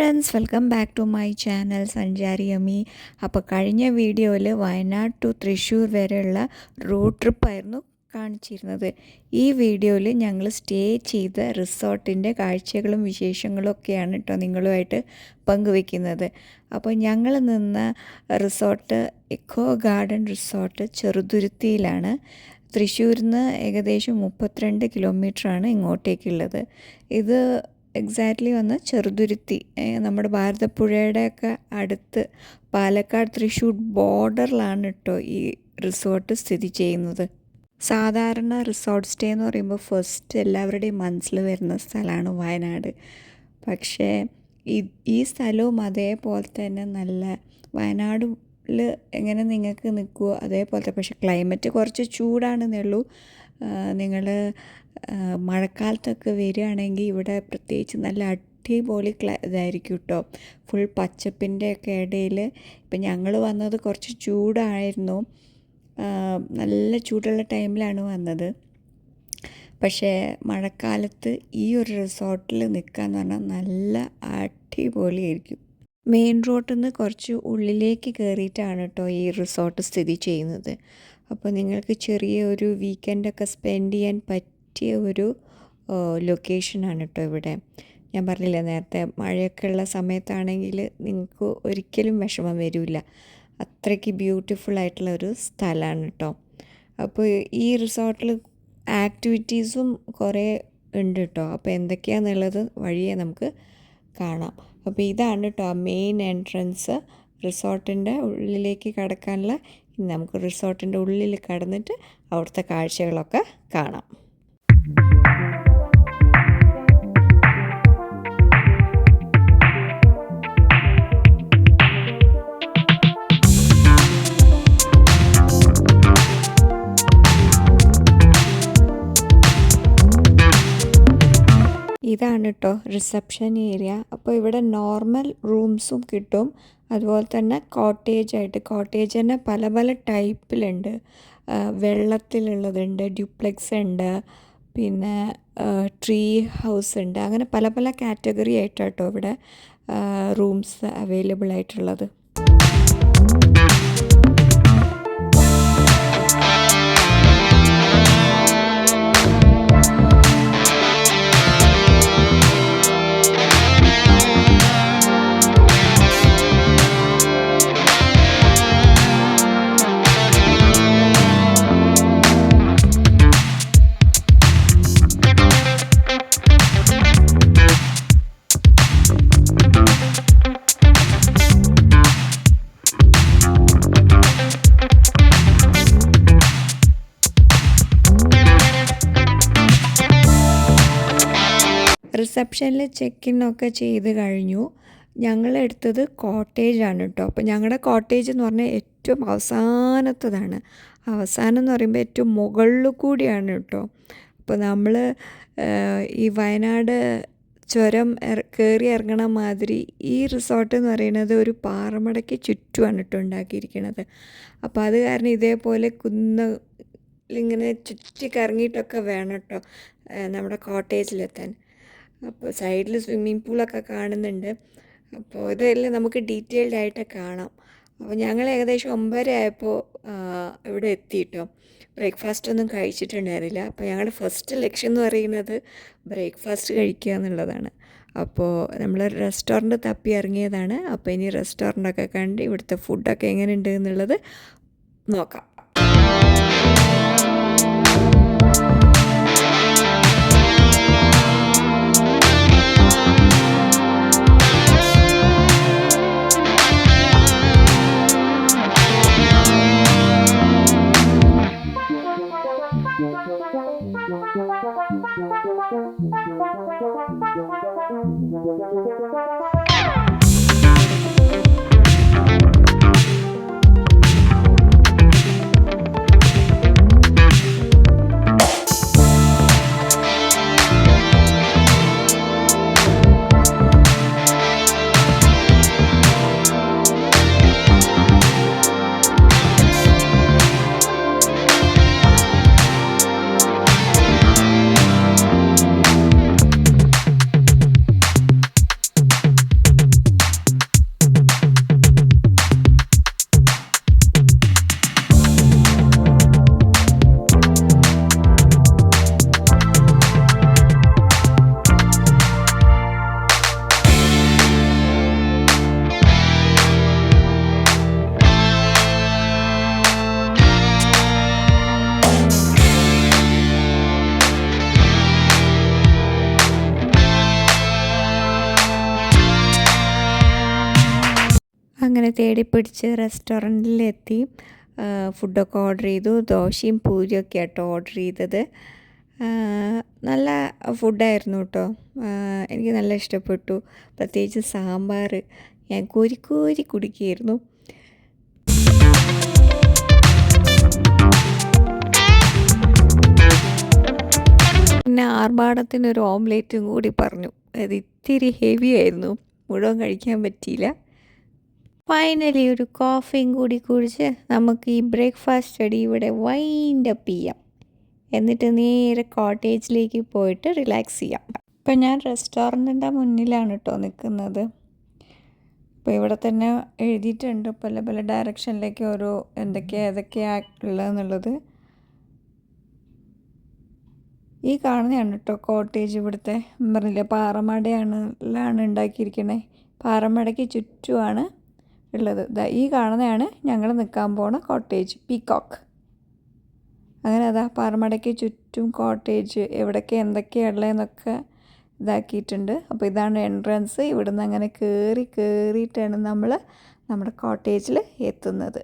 Friends, welcome back to my channel Sanchari Ammi. അപ്പോൾ കഴിഞ്ഞ വീഡിയോയിൽ വയനാട് ടു തൃശ്ശൂർ വരെയുള്ള റോഡ് ട്രിപ്പായിരുന്നു കാണിച്ചിരുന്നത്. ഈ വീഡിയോയിൽ ഞങ്ങൾ സ്റ്റേ ചെയ്ത റിസോർട്ടിൻ്റെ കാഴ്ചകളും വിശേഷങ്ങളും ഒക്കെയാണ് കേട്ടോ നിങ്ങളുമായിട്ട് പങ്കുവെക്കുന്നത്. അപ്പോൾ ഞങ്ങൾ നിന്ന റിസോർട്ട് ഇക്കോ ഗാർഡൻ റിസോർട്ട് ചെറുതുരുത്തിയിലാണ്. തൃശ്ശൂരിൽ നിന്ന് ഏകദേശം 32 കിലോമീറ്ററാണ് ഇങ്ങോട്ടേക്കുള്ളത്. ഇത് എക്സാക്ട്ലി വന്ന് ചെറുതുരുത്തി, നമ്മുടെ ഭാരതപ്പുഴയുടെയൊക്കെ അടുത്ത് പാലക്കാട് തൃശ്ശൂർ ബോർഡറിലാണ് കേട്ടോ ഈ റിസോർട്ട് സ്ഥിതി ചെയ്യുന്നത്. സാധാരണ റിസോർട്ട് സ്റ്റേ എന്ന് പറയുമ്പോൾ ഫസ്റ്റ് എല്ലാവരുടെയും മനസ്സിൽ വരുന്ന സ്ഥലമാണ് വയനാട്. പക്ഷേ ഈ സ്ഥലവും അതേപോലെ തന്നെ നല്ല വയനാടിൽ എങ്ങനെ നിങ്ങൾക്ക് നിൽക്കുമോ അതേപോലത്തെ, പക്ഷേ ക്ലൈമറ്റ് കുറച്ച് ചൂടാണെന്നേ ഉള്ളൂ. നിങ്ങൾ മഴക്കാലത്തൊക്കെ വരികയാണെങ്കിൽ ഇവിടെ പ്രത്യേകിച്ച് നല്ല അടിപൊളി ഇതായിരിക്കും കേട്ടോ. ഫുൾ പച്ചപ്പിൻ്റെ ഒക്കെ ഇടയിൽ. ഇപ്പം ഞങ്ങൾ വന്നത് കുറച്ച് ചൂടായിരുന്നു, നല്ല ചൂടുള്ള ടൈമിലാണ് വന്നത്. പക്ഷേ മഴക്കാലത്ത് ഈ ഒരു റിസോർട്ടിൽ നിൽക്കാന്ന് പറഞ്ഞാൽ നല്ല അടിപൊളിയായിരിക്കും. മെയിൻ റോഡിൽ നിന്ന് കുറച്ച് ഉള്ളിലേക്ക് കയറിയിട്ടാണ് കേട്ടോ ഈ റിസോർട്ട് സ്ഥിതി ചെയ്യുന്നത്. അപ്പോൾ നിങ്ങൾക്ക് ചെറിയൊരു വീക്കെൻഡൊക്കെ സ്പെൻഡ് ചെയ്യാൻ പറ്റിയ ഒരു ലൊക്കേഷനാണ് കേട്ടോ ഇവിടെ. ഞാൻ പറഞ്ഞില്ല നേരത്തെ, മഴയൊക്കെ ഉള്ള സമയത്താണെങ്കിൽ നിങ്ങൾക്ക് ഒരിക്കലും വിഷമം വരില്ല. അത്രയ്ക്ക് ബ്യൂട്ടിഫുൾ ആയിട്ടുള്ള ഒരു സ്ഥലമാണ് കേട്ടോ. അപ്പോൾ ഈ റിസോർട്ടിൽ ആക്ടിവിറ്റീസും കുറേ ഉണ്ട് കേട്ടോ. അപ്പോൾ എന്തൊക്കെയാണെന്നുള്ളത് വഴിയെ നമുക്ക് കാണാം. അപ്പോൾ ഇതാണ് കേട്ടോ ആ മെയിൻ എൻട്രൻസ്. റിസോർട്ടിൻ്റെ ഉള്ളിലേക്ക് കടക്കാനുള്ള, നമുക്ക് റിസോർട്ടിൻ്റെ ഉള്ളിൽ കടന്നിട്ട് അവിടുത്തെ കാഴ്ചകളൊക്കെ കാണാം. ഇതാണ് കേട്ടോ റിസപ്ഷൻ ഏരിയ. അപ്പോൾ ഇവിടെ നോർമൽ റൂംസും കിട്ടും, അതുപോലെ തന്നെ കോട്ടേജ് തന്നെ പല പല ടൈപ്പിലുണ്ട്. വെള്ളത്തിലുള്ളതുണ്ട്, ഡ്യൂപ്ലെക്സ് ഉണ്ട്, പിന്നെ ട്രീ ഹൗസ് ഉണ്ട്. അങ്ങനെ പല പല കാറ്റഗറി ആയിട്ടാട്ടോ ഇവിടെ റൂംസ് അവൈലബിൾ ആയിട്ടുള്ളത്. റിസപ്ഷനിൽ ചെക്ക് ഇൻ ഒക്കെ ചെയ്ത് കഴിഞ്ഞു. ഞങ്ങളെടുത്തത് കോട്ടേജാണ് കേട്ടോ. അപ്പോൾ ഞങ്ങളുടെ കോട്ടേജ് എന്ന് പറഞ്ഞാൽ ഏറ്റവും അവസാനത്തതാണ്. അവസാനം എന്ന് പറയുമ്പോൾ ഏറ്റവും മുകളിൽ കൂടിയാണ് കേട്ടോ. അപ്പോൾ നമ്മൾ ഈ വയനാട് ചുരം കയറി ഇറങ്ങണ മാതിരി ഈ റിസോർട്ട് എന്ന് പറയുന്നത് ഒരു പാറമടയ്ക്ക് ചുറ്റുമാണ് കേട്ടോ ഉണ്ടാക്കിയിരിക്കുന്നത്. അപ്പോൾ അത് കാരണം ഇതേപോലെ ഇങ്ങനെ ചുറ്റി കറങ്ങിയിട്ടൊക്കെ വേണം കേട്ടോ നമ്മുടെ കോട്ടേജിലെത്താൻ. അപ്പോൾ സൈഡിൽ സ്വിമ്മിംഗ് പൂളൊക്കെ കാണുന്നുണ്ട്. അപ്പോൾ ഇതെല്ലാം നമുക്ക് ഡീറ്റെയിൽഡ് ആയിട്ട് കാണാം. അപ്പോൾ ഞങ്ങൾ ഏകദേശം 9:30 ആയപ്പോൾ ഇവിടെ എത്തിയിട്ടോ. ബ്രേക്ക്ഫാസ്റ്റ് ഒന്നും കഴിച്ചിട്ടുണ്ടായിരുന്നില്ല. അപ്പോൾ ഞങ്ങളുടെ ഫസ്റ്റ് ലക്ഷ്യം എന്ന് പറയുന്നത് ബ്രേക്ക്ഫാസ്റ്റ് കഴിക്കുക എന്നുള്ളതാണ്. അപ്പോൾ നമ്മൾ റെസ്റ്റോറൻറ്റ് തപ്പി ഇറങ്ങിയതാണ്. അപ്പോൾ ഇനി റെസ്റ്റോറൻറ്റൊക്കെ കണ്ട് ഇവിടുത്തെ ഫുഡൊക്കെ എങ്ങനെയുണ്ട് എന്നുള്ളത് നോക്കാം. അങ്ങനെ തേടിപ്പിടിച്ച് റെസ്റ്റോറൻറ്റിലെത്തി. ഫുഡൊക്കെ ഓർഡർ ചെയ്തു. ദോശയും പൂരിയൊക്കെ ആട്ടോ ഓർഡർ ചെയ്തത്. നല്ല ഫുഡായിരുന്നു കേട്ടോ. എനിക്ക് നല്ല ഇഷ്ടപ്പെട്ടു. പ്രത്യേകിച്ച് സാമ്പാർ ഞാൻ കോരി കോരി കുടിക്കുകയായിരുന്നു. പിന്നെ ആർഭാടത്തിനൊരു ഓംലേറ്റും കൂടി പറഞ്ഞു. അത് ഇത്തിരി ഹെവി ആയിരുന്നു, മുഴുവൻ കഴിക്കാൻ പറ്റിയില്ല. ഫൈനലി ഒരു കോഫിയും കൂടി കുടിച്ച് നമുക്ക് ഈ ബ്രേക്ക്ഫാസ്റ്റ് സ്റ്റഡി ഇവിടെ വൈൻഡ് അപ്പ് ചെയ്യാം. എന്നിട്ട് നേരെ കോട്ടേജിലേക്ക് പോയിട്ട് റിലാക്സ് ചെയ്യാം. ഇപ്പം ഞാൻ റെസ്റ്റോറൻറ്റിൻ്റെ മുന്നിലാണ് കേട്ടോ നിൽക്കുന്നത്. ഇപ്പോൾ ഇവിടെ തന്നെ എഴുതിയിട്ടുണ്ട് പല പല ഡയറക്ഷനിലേക്ക് ഓരോ ഏതൊക്കെയാണ് ഉള്ളതെന്നുള്ളത്. ഈ കാണുന്നതാണ് കേട്ടോ കോട്ടേജ്. ഇവിടുത്തെ പറഞ്ഞില്ലേ പാറമടയാണ് ഉണ്ടാക്കിയിരിക്കുന്നത്. പാറമടയ്ക്ക് ചുറ്റുമാണ് ഉള്ളത്. ഈ കാണുന്നതാണ് ഞങ്ങൾ നിൽക്കാൻ പോണ കോട്ടേജ്, പീകോക്ക്. അങ്ങനെ അതാ പാറമടയ്ക്ക് ചുറ്റും കോട്ടേജ് എന്തൊക്കെയാണ് ഉള്ളതെന്നൊക്കെ ഇതാക്കിയിട്ടുണ്ട്. അപ്പോൾ ഇതാണ് എൻട്രൻസ്. ഇവിടുന്ന് അങ്ങനെ കയറിയിട്ടാണ് നമ്മൾ നമ്മുടെ കോട്ടേജിൽ എത്തുന്നത്.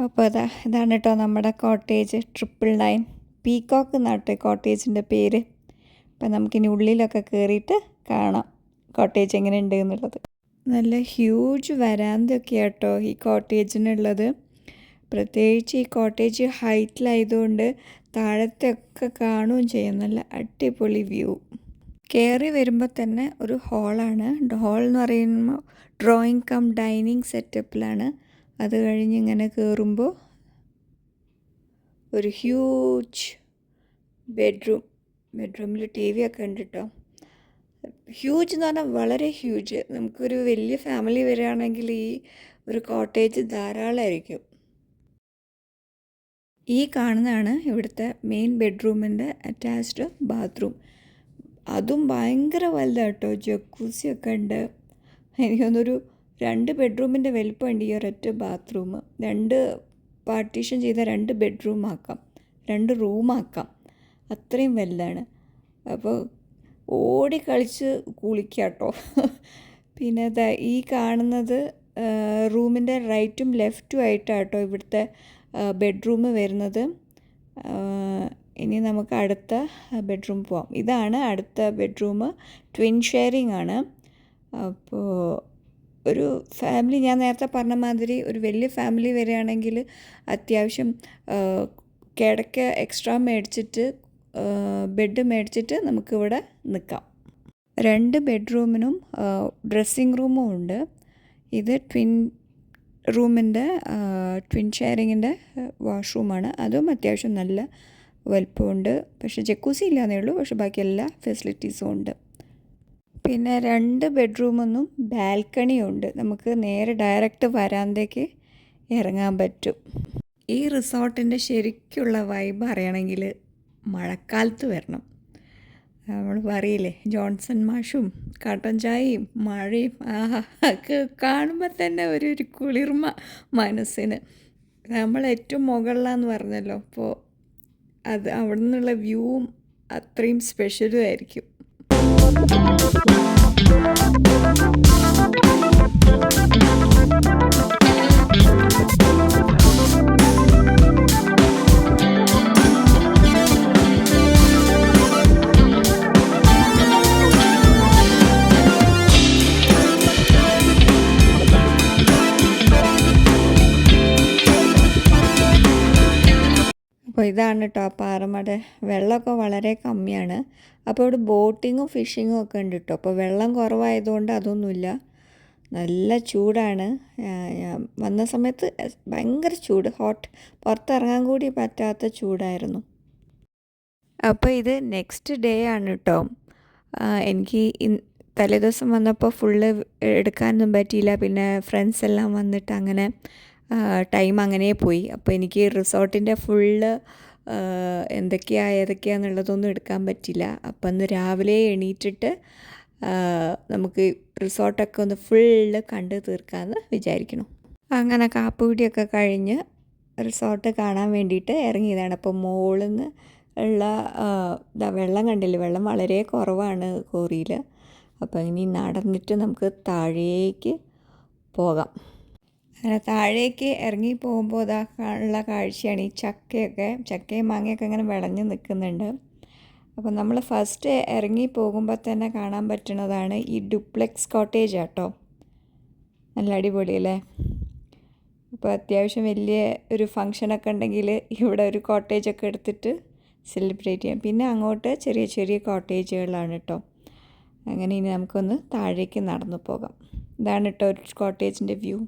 അപ്പോൾ ഇതാണ് കേട്ടോ നമ്മുടെ കോട്ടേജ്, 999 പീകോക്ക് എന്നാട്ടെ കോട്ടേജിൻ്റെ പേര്. അപ്പം നമുക്കിനി ഉള്ളിലൊക്കെ കയറിയിട്ട് കാണാം കോട്ടേജ് എങ്ങനെയുണ്ട് എന്നുള്ളത്. നല്ല ഹ്യൂജ് വരാന്തൊക്കെ കേട്ടോ ഈ കോട്ടേജിനുള്ളത്. പ്രത്യേകിച്ച് ഈ കോട്ടേജ് ഹൈറ്റിലായതുകൊണ്ട് താഴത്തെയൊക്കെ കാണുകയും ചെയ്യും. നല്ല അടിപൊളി വ്യൂ. കയറി വരുമ്പോൾ തന്നെ ഒരു ഹാളാണ്. ഹാൾ എന്ന് പറയുമ്പോൾ ഡ്രോയിങ് കം ഡൈനിങ് സെറ്റപ്പിലാണ്. അത് കഴിഞ്ഞ് ഇങ്ങനെ കയറുമ്പോൾ ഒരു ഹ്യൂജ് ബെഡ്റൂമിൽ ടി വി ഒക്കെ ഉണ്ട് കേട്ടോ. ഹ്യൂജ് എന്ന് പറഞ്ഞാൽ വളരെ ഹ്യൂജ്. നമുക്കൊരു വലിയ ഫാമിലി വരികയാണെങ്കിൽ ഈ ഒരു കോട്ടേജ് ധാരാളമായിരിക്കും. ഈ കാണുന്നതാണ് ഇവിടുത്തെ മെയിൻ ബെഡ്റൂമിൻ്റെ അറ്റാച്ച്ഡ് ബാത്റൂം. അതും ഭയങ്കര വലുതാണ് കേട്ടോ. ജക്കൂസിയൊക്കെ ഉണ്ട്. എനിക്കൊന്നൊരു 2 ബെഡ്റൂമിൻ്റെ വലിപ്പമുണ്ട് ഈ ഒരൊറ്റ ബാത്റൂം. 2 പാർട്ടീഷൻ ചെയ്ത 2 ബെഡ്റൂം ആക്കാം, 2 റൂമാക്കാം. അത്രയും വലുതാണ്. അപ്പോൾ ഓടിക്കളിച്ച് കുളിക്കാം കേട്ടോ. പിന്നെ ഈ കാണുന്നത് റൂമിൻ്റെ റൈറ്റും ലെഫ്റ്റും ആയിട്ടാട്ടോ ഇവിടുത്തെ ബെഡ്റൂം വരുന്നത്. ഇനി നമുക്ക് അടുത്ത ബെഡ്റൂം പോവാം. ഇതാണ് അടുത്ത ബെഡ്റൂം. ട്വിൻ ഷെയറിംഗ് ആണ്. അപ്പോൾ ഒരു ഫാമിലി, ഞാൻ നേരത്തെ പറഞ്ഞ മാതിരി ഒരു വലിയ ഫാമിലി വരികയാണെങ്കിൽ അത്യാവശ്യം കിടക്ക എക്സ്ട്രാ മേടിച്ചിട്ട് ബെഡ് മേടിച്ചിട്ട് നമുക്കിവിടെ നിൽക്കാം. 2 ബെഡ്റൂമിനും ഡ്രസ്സിങ് റൂമും ഉണ്ട്. ഇത് റൂമിൻ്റെ ട്വിൻ ഷെയറിങ്ങിൻ്റെ വാഷ്റൂമാണ്. അതും അത്യാവശ്യം നല്ല വലുപ്പമുണ്ട്. പക്ഷേ ജക്കൂസി ഇല്ലാന്നേ ഉള്ളൂ. പക്ഷേ ബാക്കി എല്ലാ ഫെസിലിറ്റീസും ഉണ്ട്. പിന്നെ 2 ബെഡ്റൂമൊന്നും ബാൽക്കണിയും ഉണ്ട്. നമുക്ക് നേരെ ഡയറക്റ്റ് വരാന്തേക്ക് ഇറങ്ങാൻ പറ്റും. ഈ റിസോർട്ടിൻ്റെ ശരിക്കുള്ള വൈബ് അറിയണമെങ്കിൽ മഴക്കാലത്ത് വരണം. നമ്മൾ പറയില്ലേ ജോൺസൺ മാഷും കട്ടൻ ചായയും മഴയും ആഹാ ഒക്കെ കാണുമ്പോൾ തന്നെ ഒരു കുളിർമ മനസ്സിന്. നമ്മൾ ഏറ്റവും മുകളിലാന്ന് പറഞ്ഞല്ലോ, അപ്പോൾ അത് അവിടെ നിന്നുള്ള വ്യൂവും അത്രയും സ്പെഷ്യലും ആയിരിക്കും. അപ്പോൾ ഇതാണ് കേട്ടോ ആ പാറമട. വെള്ളമൊക്കെ വളരെ കമ്മിയാണ്. അപ്പോൾ ഇവിടെ ബോട്ടിങ്ങും ഫിഷിങ്ങും ഒക്കെ ഉണ്ട് കേട്ടോ. അപ്പോൾ വെള്ളം കുറവായതുകൊണ്ട് അതൊന്നുമില്ല. നല്ല ചൂടാണ്. ഞാൻ വന്ന സമയത്ത് ഭയങ്കര ചൂട്, പുറത്തിറങ്ങാൻ കൂടി പറ്റാത്ത ചൂടായിരുന്നു. അപ്പോൾ ഇത് നെക്സ്റ്റ് ഡേ ആണ് കേട്ടോ. എനിക്ക് തലേദിവസം വന്നപ്പോൾ ഫുള്ള് എടുക്കാനൊന്നും പറ്റിയില്ല. പിന്നെ ഫ്രണ്ട്സ് എല്ലാം വന്നിട്ട് അങ്ങനെ ടൈം അങ്ങനെ പോയി. അപ്പോൾ എനിക്ക് റിസോർട്ടിൻ്റെ ഫുള്ള് ഏതൊക്കെയാണെന്നുള്ളതൊന്നും എടുക്കാൻ പറ്റില്ല. അപ്പം അന്ന് രാവിലെ എണീറ്റിട്ട് നമുക്ക് റിസോർട്ടൊക്കെ ഒന്ന് ഫുള്ള് കണ്ട് തീർക്കാമെന്ന് വിചാരിക്കണം. അങ്ങനെ കാപ്പുകുടിയൊക്കെ കഴിഞ്ഞ് റിസോർട്ട് കാണാൻ വേണ്ടിയിട്ട് ഇറങ്ങിയതാണ്. അപ്പോൾ മുകളിൽ നിന്ന് ഉള്ള വെള്ളം കണ്ടില്ലേ, വെള്ളം വളരെ കുറവാണ് കോറിയിൽ. അപ്പോൾ ഇനി നടന്നിട്ട് നമുക്ക് താഴേക്ക് പോകാം. അങ്ങനെ താഴേക്ക് ഇറങ്ങി പോകുമ്പോൾ ഉള്ള കാഴ്ചയാണ് ഈ ചക്കയും മാങ്ങയൊക്കെ ഇങ്ങനെ വിളഞ്ഞ് നിൽക്കുന്നുണ്ട്. അപ്പോൾ നമ്മൾ ഫസ്റ്റ് ഇറങ്ങി പോകുമ്പോൾ തന്നെ കാണാൻ പറ്റുന്നതാണ് ഈ ഡ്യൂപ്ലെക്സ് കോട്ടേജ് കേട്ടോ. നല്ല അടിപൊളിയല്ലേ. അപ്പോൾ അത്യാവശ്യം വലിയ ഒരു ഫങ്ഷനൊക്കെ ഉണ്ടെങ്കിൽ ഇവിടെ ഒരു കോട്ടേജൊക്കെ എടുത്തിട്ട് സെലിബ്രേറ്റ് ചെയ്യാം. പിന്നെ അങ്ങോട്ട് ചെറിയ ചെറിയ കോട്ടേജുകളാണ് കേട്ടോ. അങ്ങനെ ഇനി നമുക്കൊന്ന് താഴേക്ക് നടന്നു പോകാം. ഇതാണ് കേട്ടോ ഒരു കോട്ടേജിൻ്റെ വ്യൂ.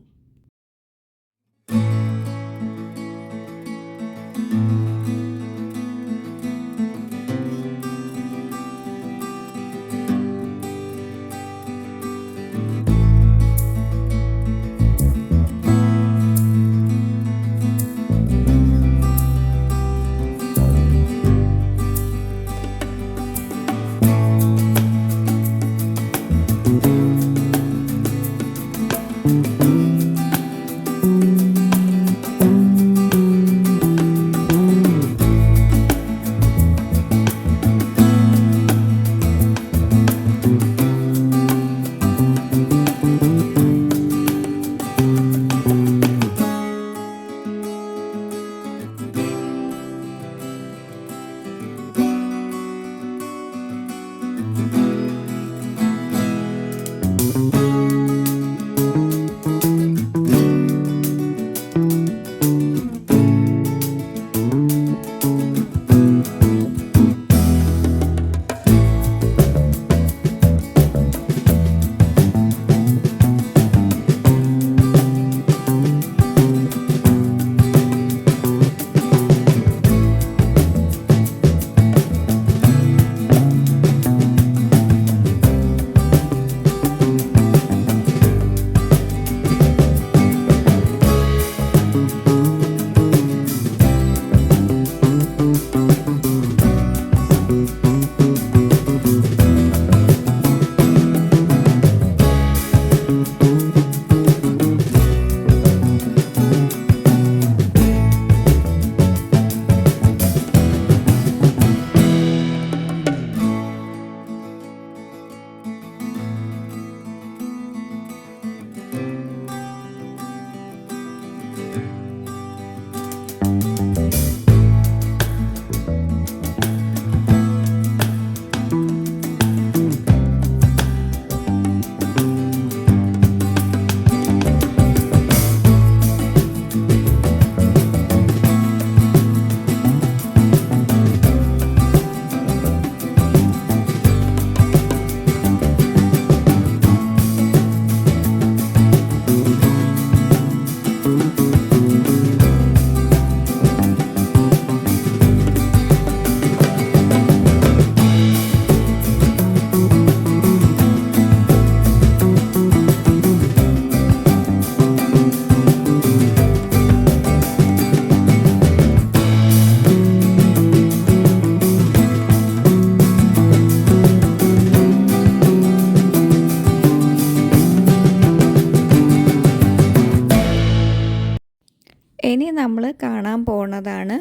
ഇനി നമ്മൾ കാണാൻ പോണതാണ്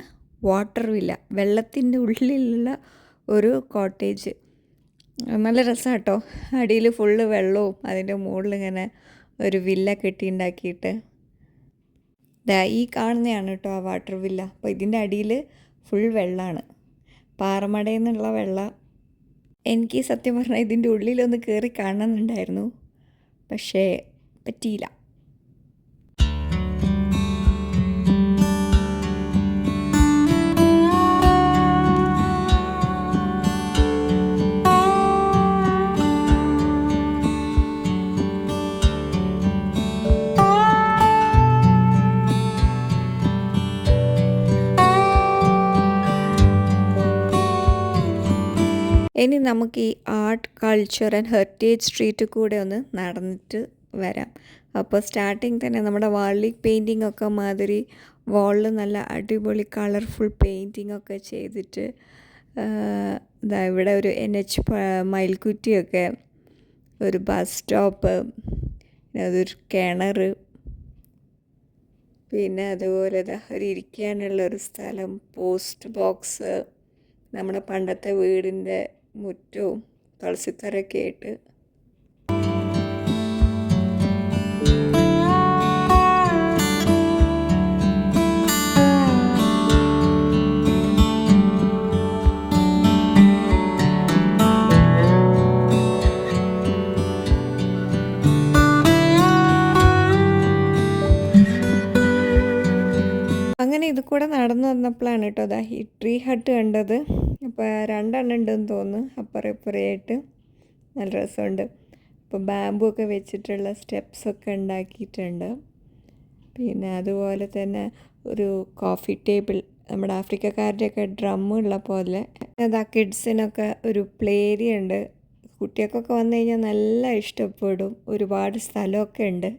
വാട്ടർ വില്ല, വെള്ളത്തിൻ്റെ ഉള്ളിലുള്ള ഒരു കോട്ടേജ്. നല്ല രസമാണ് കേട്ടോ. അടിയിൽ ഫുള്ള് വെള്ളവും അതിൻ്റെ മുകളിൽ ഇങ്ങനെ ഒരു വില്ല കെട്ടിയുണ്ടാക്കിയിട്ട്. ഈ കാണുന്നതാണ് കേട്ടോ ആ വാട്ടർ വില്ല. അപ്പോൾ ഇതിൻ്റെ അടിയിൽ ഫുൾ വെള്ളമാണ്, പാറമടയിൽ നിന്നുള്ള വെള്ളം. എനിക്ക് സത്യം പറഞ്ഞാൽ ഇതിൻ്റെ ഉള്ളിലൊന്ന് കയറി കാണണമെന്നുണ്ടായിരുന്നു, പക്ഷേ പറ്റിയില്ല. ഇനി നമുക്ക് ഈ art, culture and heritage street കൂടെ ഒന്ന് നടന്നിട്ട് വരാം. അപ്പോൾ സ്റ്റാർട്ടിങ് തന്നെ നമ്മുടെ വാളിൽ പെയിൻറ്റിംഗ് ഒക്കെ മാതിരി വാളിൽ നല്ല അടിപൊളി കളർഫുൾ പെയിൻറ്റിംഗ് ഒക്കെ ചെയ്തിട്ട് ഇവിടെ ഒരു NH മയിൽക്കുറ്റിയൊക്കെ, ഒരു ബസ് സ്റ്റോപ്പ്, അതൊരു കിണർ, പിന്നെ അതുപോലെ ഒരു ഇരിക്കാനുള്ളൊരു സ്ഥലം, പോസ്റ്റ് ബോക്സ്, നമ്മുടെ പണ്ടത്തെ വീടിൻ്റെ മുറ്റവും തുളസിത്തറയൊക്കെ ആയിട്ട്. അങ്ങനെ ഇത് കൂടെ നടന്നു വന്നപ്പോഴാണ് കേട്ടോ ഈ ട്രീ ഹട്ട് കണ്ടത്. അപ്പോൾ 2 എണ്ണം ഉണ്ടെന്ന് തോന്നുന്നു, അപ്പുറം ഇപ്പുറയായിട്ട്. നല്ല രസമുണ്ട്. ഇപ്പോൾ ബാമ്പു ഒക്കെ വെച്ചിട്ടുള്ള സ്റ്റെപ്സൊക്കെ ഉണ്ടാക്കിയിട്ടുണ്ട്. പിന്നെ അതുപോലെ തന്നെ ഒരു കോഫി ടേബിൾ, നമ്മുടെ ആഫ്രിക്കക്കാരുടെയൊക്കെ ഡ്രമ്മുള്ള പോലെ. അതാ കിഡ്സിനൊക്കെ ഒരു പ്ലേ ഏരിയ ഉണ്ട്. കുട്ടികൾക്കൊക്കെ വന്നു കഴിഞ്ഞാൽ നല്ല ഇഷ്ടപ്പെടും. ഒരുപാട് സ്ഥലമൊക്കെ ഉണ്ട്.